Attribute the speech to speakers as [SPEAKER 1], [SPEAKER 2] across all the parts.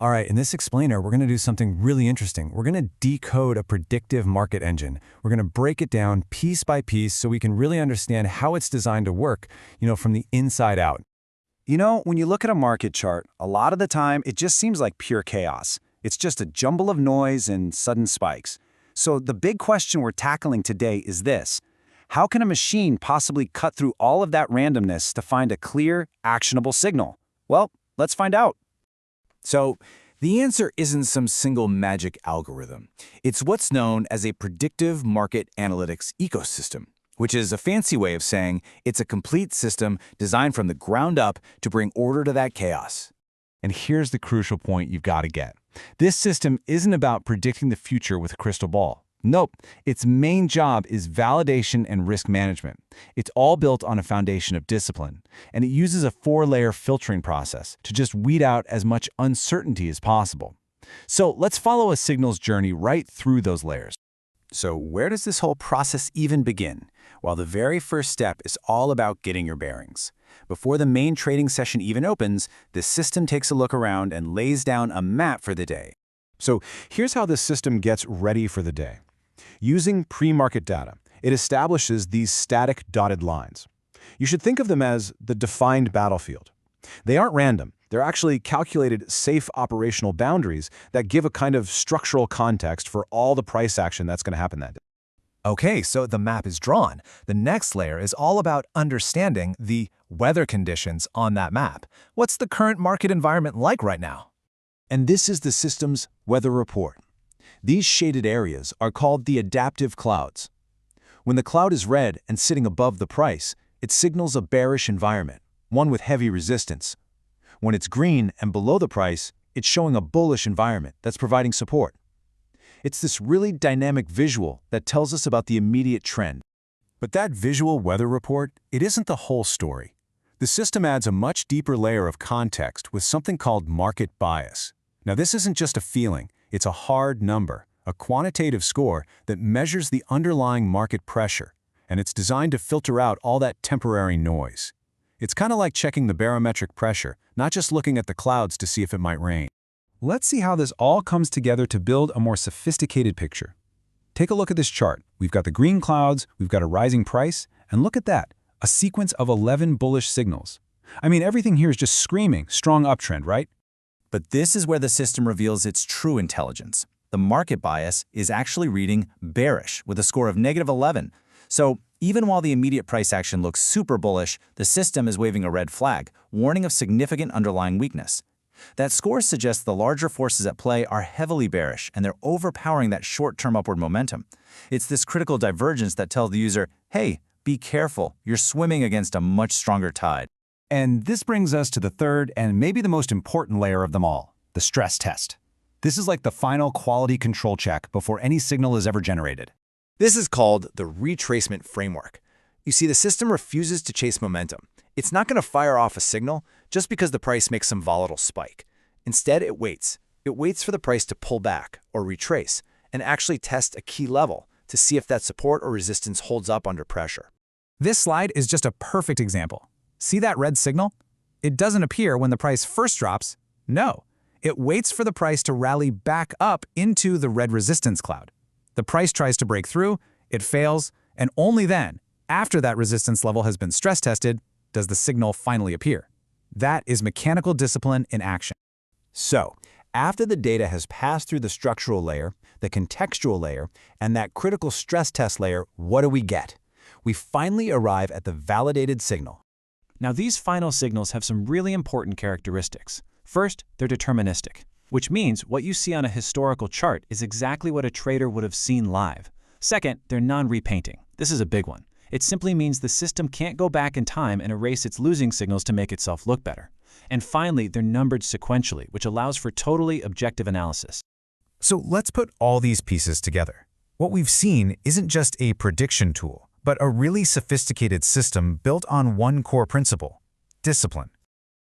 [SPEAKER 1] All right, in this explainer, we're going to do something really interesting. We're going to decode a predictive market engine. We're going to break it down piece by piece so we can really understand how it's designed to work, from the inside out.
[SPEAKER 2] When you look at a market chart, a lot of the time it just seems like pure chaos. It's just a jumble of noise and sudden spikes. So the big question we're tackling today is this: how can a machine possibly cut through all of that randomness to find a clear, actionable signal? Well, let's find out.
[SPEAKER 3] So, the answer isn't some single magic algorithm. It's what's known as a predictive market analytics ecosystem, which is a fancy way of saying it's a complete system designed from the ground up to bring order to that chaos.
[SPEAKER 1] And here's the crucial point you've got to get. This system isn't about predicting the future with a crystal ball. Nope, its main job is validation and risk management. It's all built on a foundation of discipline, and it uses a 4-layer filtering process to just weed out as much uncertainty as possible. So let's follow a signal's journey right through those layers.
[SPEAKER 2] So where does this whole process even begin? Well, the very first step is all about getting your bearings. Before the main trading session even opens, the system takes a look around and lays down a map for the day.
[SPEAKER 4] So here's how this system gets ready for the day. Using pre-market data, it establishes these static dotted lines. You should think of them as the defined battlefield. They aren't random. They're actually calculated safe operational boundaries that give a kind of structural context for all the price action that's going to happen that day.
[SPEAKER 5] Okay, so the map is drawn. The next layer is all about understanding the weather conditions on that map. What's the current market environment like right now?
[SPEAKER 4] And this is the system's weather report. These shaded areas are called the adaptive clouds. When the cloud is red and sitting above the price, it signals a bearish environment, one with heavy resistance. When it's green and below the price, it's showing a bullish environment that's providing support. It's this really dynamic visual that tells us about the immediate trend.
[SPEAKER 1] But that visual weather report, it isn't the whole story. The system adds a much deeper layer of context with something called market bias. Now, this isn't just a feeling. It's a hard number, a quantitative score that measures the underlying market pressure, and it's designed to filter out all that temporary noise. It's kind of like checking the barometric pressure, not just looking at the clouds to see if it might rain.
[SPEAKER 4] Let's see how this all comes together to build a more sophisticated picture. Take a look at this chart. We've got the green clouds, we've got a rising price, and look at that, a sequence of 11 bullish signals. I mean, everything here is just screaming strong uptrend, right?
[SPEAKER 3] But this is where the system reveals its true intelligence. The market bias is actually reading bearish with a score of -11. So even while the immediate price action looks super bullish, the system is waving a red flag, warning of significant underlying weakness. That score suggests the larger forces at play are heavily bearish, and they're overpowering that short-term upward momentum. It's this critical divergence that tells the user, hey, be careful, you're swimming against a much stronger tide.
[SPEAKER 1] And this brings us to the third and maybe the most important layer of them all, the stress test. This is like the final quality control check before any signal is ever generated.
[SPEAKER 5] This is called the retracement framework. You see, the system refuses to chase momentum. It's not going to fire off a signal just because the price makes some volatile spike. Instead, it waits. It waits for the price to pull back or retrace and actually test a key level to see if that support or resistance holds up under pressure.
[SPEAKER 6] This slide is just a perfect example. See that red signal? It doesn't appear when the price first drops. No, it waits for the price to rally back up into the red resistance cloud. The price tries to break through, it fails, and only then, after that resistance level has been stress tested, does the signal finally appear. That is mechanical discipline in action.
[SPEAKER 2] So, after the data has passed through the structural layer, the contextual layer, and that critical stress test layer, what do we get? We finally arrive at the validated signal.
[SPEAKER 7] Now, these final signals have some really important characteristics. First, they're deterministic, which means what you see on a historical chart is exactly what a trader would have seen live. Second, they're non-repainting. This is a big one. It simply means the system can't go back in time and erase its losing signals to make itself look better. And finally, they're numbered sequentially, which allows for totally objective analysis.
[SPEAKER 5] So let's put all these pieces together. What we've seen isn't just a prediction tool, but a really sophisticated system built on one core principle: discipline.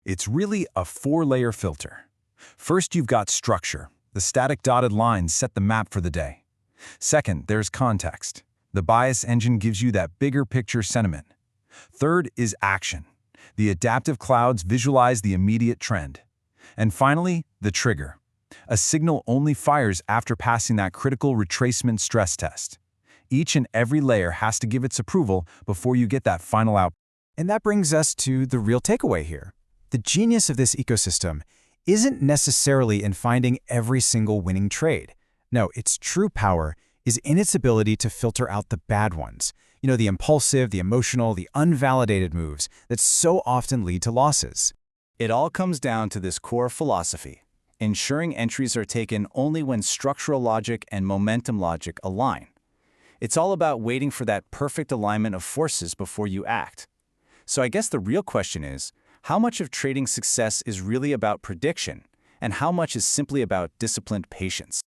[SPEAKER 4] It's really a 4-layer filter. First, you've got structure. The static dotted lines set the map for the day. Second, there's context. The bias engine gives you that bigger picture sentiment. Third is action. The adaptive clouds visualize the immediate trend. And finally, the trigger.
[SPEAKER 1] A signal only fires after passing that critical retracement stress test. Each and every layer has to give its approval before you get that final output.
[SPEAKER 2] And that brings us to the real takeaway here. The genius of this ecosystem isn't necessarily in finding every single winning trade. No, its true power is in its ability to filter out the bad ones. The impulsive, the emotional, the unvalidated moves that so often lead to losses.
[SPEAKER 3] It all comes down to this core philosophy: ensuring entries are taken only when structural logic and momentum logic align. It's all about waiting for that perfect alignment of forces before you act. So I guess the real question is, how much of trading success is really about prediction, and how much is simply about disciplined patience?